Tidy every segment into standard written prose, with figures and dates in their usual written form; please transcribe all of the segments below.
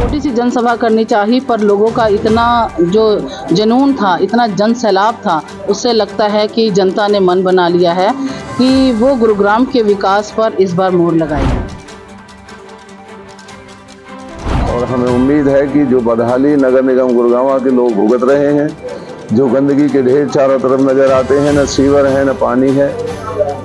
छोटी सी जनसभा करनी चाहिए, पर लोगों का इतना जो जुनून था, इतना जन सैलाब था, उससे लगता है कि जनता ने मन बना लिया है कि वो गुरुग्राम के विकास पर इस बार मोहर लगाएगी। और हमें उम्मीद है कि जो बदहाली नगर निगम गुरुग्राम के लोग भुगत रहे हैं, जो गंदगी के ढेर चारों तरफ नजर आते हैं, न सीवर है न पानी है,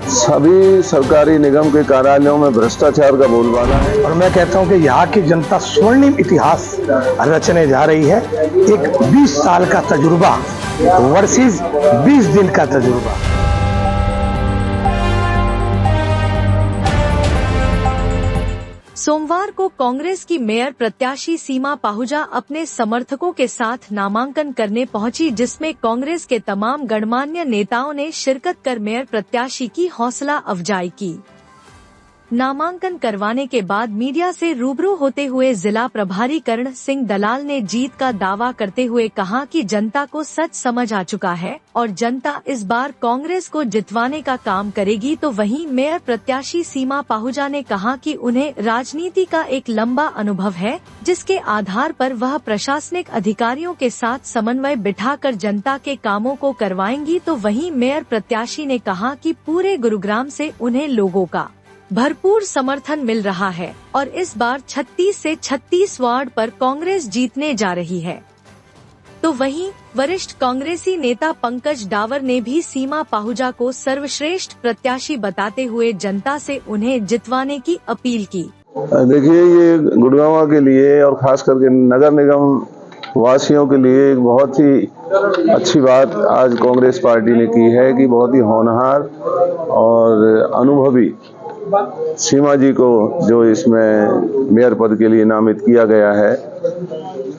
सभी सरकारी निगम के कार्यालयों में भ्रष्टाचार का बोलबाला है। और मैं कहता हूं कि यहाँ की जनता स्वर्णिम इतिहास रचने जा रही है। एक 20 साल का तजुर्बा वर्सेस 20 दिन का तजुर्बा। सोमवार को कांग्रेस की मेयर प्रत्याशी सीमा पाहुजा अपने समर्थकों के साथ नामांकन करने पहुंची, जिसमें कांग्रेस के तमाम गणमान्य नेताओं ने शिरकत कर मेयर प्रत्याशी की हौसला अफजाई की। नामांकन करवाने के बाद मीडिया से रूबरू होते हुए जिला प्रभारी करण सिंह दलाल ने जीत का दावा करते हुए कहा कि जनता को सच समझ आ चुका है और जनता इस बार कांग्रेस को जितवाने का काम करेगी। तो वहीं मेयर प्रत्याशी सीमा पाहुजा ने कहा कि उन्हें राजनीति का एक लंबा अनुभव है, जिसके आधार पर वह प्रशासनिक अधिकारियों के साथ समन्वय बिठाकर जनता के कामों को करवाएंगी। तो वहीं मेयर प्रत्याशी ने कहा कि पूरे गुरुग्राम से उन्हें लोगों का भरपूर समर्थन मिल रहा है और इस बार 36 से 36 वार्ड पर कांग्रेस जीतने जा रही है। तो वहीं वरिष्ठ कांग्रेसी नेता पंकज डावर ने भी सीमा पाहुजा को सर्वश्रेष्ठ प्रत्याशी बताते हुए जनता से उन्हें जितवाने की अपील की। देखिए, ये गुरुग्राम के लिए और खास करके नगर निगम वासियों के लिए एक बहुत ही अच्छी बात आज कांग्रेस पार्टी ने की है कि बहुत ही होनहार और अनुभवी सीमा जी को जो इसमें मेयर पद के लिए नामित किया गया है,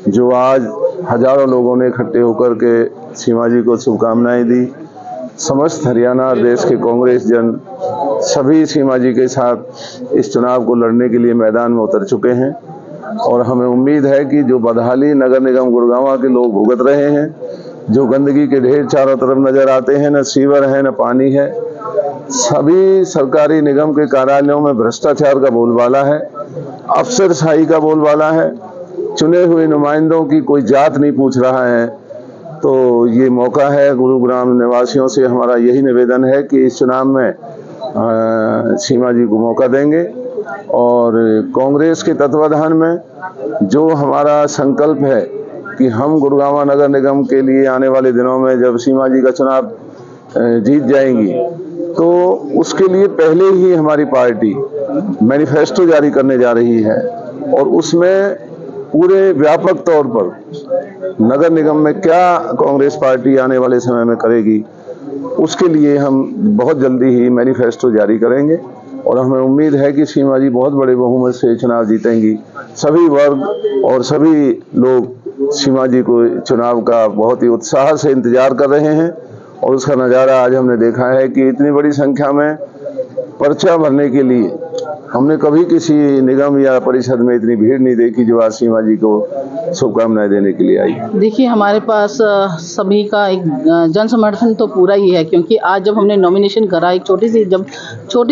जो आज हजारों लोगों ने इकट्ठे होकर के सीमा जी को शुभकामनाएं दी। समस्त हरियाणा और देश के कांग्रेस जन सभी सीमा जी के साथ इस चुनाव को लड़ने के लिए मैदान में उतर चुके हैं और हमें उम्मीद है कि जो बदहाली नगर निगम गुरुग्राम के लोग भुगत रहे हैं, जो गंदगी के ढेर चारों तरफ नजर आते हैं, न सीवर है न पानी है, सभी सरकारी निगम के कार्यालयों में भ्रष्टाचार का बोलबाला है, अफसरशाही का बोलबाला है, चुने हुए नुमाइंदों की कोई जात नहीं पूछ रहा है। तो ये मौका है, गुरुग्राम निवासियों से हमारा यही निवेदन है कि इस चुनाव में सीमा जी को मौका देंगे और कांग्रेस के तत्वाधान में जो हमारा संकल्प है कि हम गुरुग्राम नगर निगम के लिए आने वाले दिनों में जब सीमा जी का चुनाव जीत जाएंगी तो उसके लिए पहले ही हमारी पार्टी मैनिफेस्टो जारी करने जा रही है और उसमें पूरे व्यापक तौर पर नगर निगम में क्या कांग्रेस पार्टी आने वाले समय में करेगी, उसके लिए हम बहुत जल्दी ही मैनिफेस्टो जारी करेंगे और हमें उम्मीद है कि सीमा जी बहुत बड़े बहुमत से चुनाव जीतेंगी। सभी वर्ग और सभी लोग सीमा जी को चुनाव का बहुत ही उत्साह से इंतजार कर रहे हैं और उसका नज़ारा आज हमने देखा है कि इतनी बड़ी संख्या में पर्चा भरने के लिए हमने कभी किसी निगम या परिषद में इतनी भीड़ नहीं देखी जो आज सीमा जी को शुभकामनाएं देने के लिए आई। देखिए, हमारे पास सभी का एक जन समर्थन तो पूरा ही है, क्योंकि आज जब हमने नॉमिनेशन करा, एक छोटी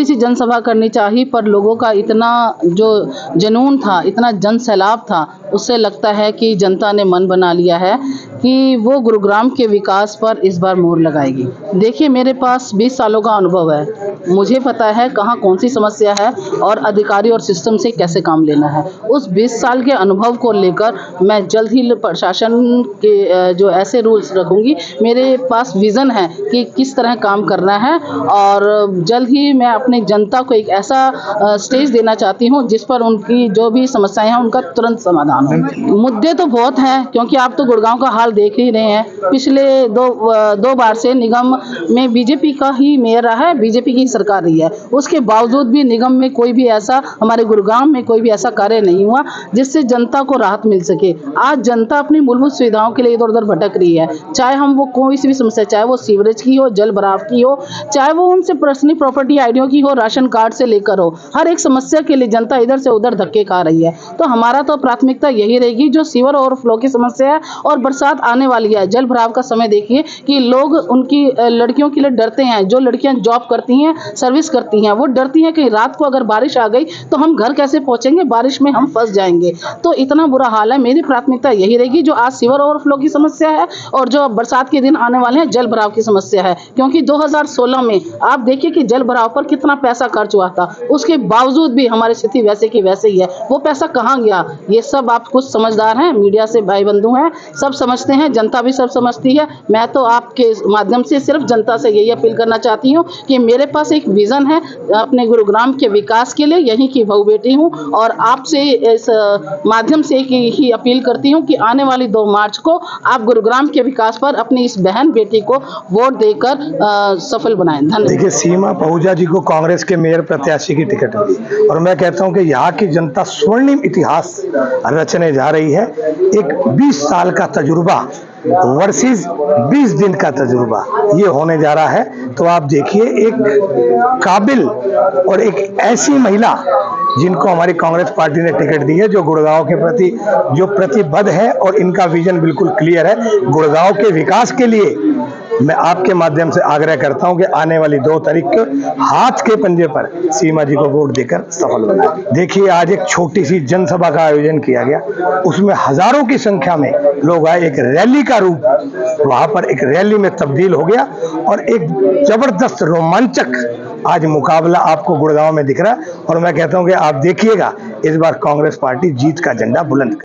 सी जनसभा करनी चाहिए, पर लोगों का इतना जो जुनून था, इतना जन सैलाब था, उससे लगता है कि जनता ने मन बना लिया है कि वो गुरुग्राम के विकास पर इस बार मोहर लगाएगी। देखिए, मेरे पास 20 सालों का अनुभव है, मुझे पता है कहाँ कौन सी समस्या है और अधिकारी और सिस्टम से कैसे काम लेना है। उस 20 साल के अनुभव को लेकर मैं जल्द ही प्रशासन के जो ऐसे रूल्स रखूंगी, मेरे पास विज़न है कि किस तरह काम करना है और जल्द ही मैं अपनी जनता को एक ऐसा स्टेज देना चाहती हूं जिस पर उनकी जो भी समस्याएं हैं उनका तुरंत समाधान हो। मुद्दे तो बहुत हैं, क्योंकि आप तो गुड़गांव का हाल देख ही रहे हैं। पिछले दो बार से निगम में बीजेपी का ही मेयर रहा है, बीजेपी की सरकार रही है, उसके बावजूद भी निगम में कोई भी ऐसा, हमारे गुरुग्राम में कोई भी ऐसा कार्य नहीं हुआ जिससे जनता को राहत मिल सके। आज जनता अपनी मूलभूत सुविधाओं के लिए इधर उधर भटक रही है, चाहे हम वो कोई सी भी समस्या, चाहे वो सीवरेज की हो, जल भराव की हो, चाहे वो उनसे पर्सनल प्रॉपर्टी आईडियों की हो, राशन कार्ड से लेकर हो, हर एक समस्या के लिए जनता इधर से उधर धक्के खा रही है। तो हमारा तो प्राथमिकता यही रहेगी, जो सीवर ओवरफ्लो की समस्या है और बरसात आने वाली है, जल भराव का समय देखिए कि लोग उनकी लड़कियों के लिए डरते हैं। जो लड़कियां जॉब करती हैं, सर्विस करती हैं, वो डरती हैं कि रात को अगर बारिश आ गई तो हम घर कैसे पहुंचेंगे, बारिश में हम फंस जाएंगे। तो इतना बुरा हाल है। मेरी प्राथमिकता यही रहेगी, जो आज सीवर ओवरफ्लो की समस्या है और जो बरसात के दिन आने वाले हैं जल भराव की समस्या है। क्योंकि 2016 में आप देखिए कि जल भराव पर कितना पैसा खर्च हुआ था, उसके बावजूद भी हमारी स्थिति वैसे की वैसे ही है। वो पैसा कहाँ गया, ये सब आप कुछ समझदार हैं, मीडिया से भाई बंधु हैं, सब समझते हैं, जनता भी सब समझती है। मैं तो आपके माध्यम से सिर्फ जनता से यही अपील करना चाहती हूँ कि मेरे पास एक विजन है अपने गुरुग्राम के विकास के लिए, यहीं की बहू बेटी हूँ और आपसे इस माध्यम से ही अपील करती हूँ कि आने वाली 2 मार्च को आप गुरुग्राम के विकास पर अपनी इस बहन बेटी को वोट देकर सफल बनाएं। धन्यवाद। देखिए, सीमा पहुजा जी को कांग्रेस के मेयर प्रत्याशी की टिकट मिली और मैं कहता हूं कि यहाँ की जनता स्वर्णिम इतिहास रचने जा रही है। एक 20 साल का तजुर्बा वर्सेस 20 दिन का तजुर्बा ये होने जा रहा है। तो आप देखिए, एक काबिल और एक ऐसी महिला जिनको हमारी कांग्रेस पार्टी ने टिकट दी है, जो गुड़गांव के प्रति जो प्रतिबद्ध है और इनका विजन बिल्कुल क्लियर है गुड़गांव के विकास के लिए। मैं आपके माध्यम से आग्रह करता हूं कि आने वाली 2 तारीख को हाथ के पंजे पर सीमा जी को वोट देकर सफल बनाएं। देखिए, आज एक छोटी सी जनसभा का आयोजन किया गया, उसमें हजारों की संख्या में लोग आए। एक रैली का रूप वहां पर एक रैली में तब्दील हो गया और एक जबरदस्त रोमांचक आज मुकाबला आपको गुड़गांव में दिख रहा है। और मैं कहता हूं कि आप देखिएगा, इस बार कांग्रेस पार्टी जीत का झंडा बुलंद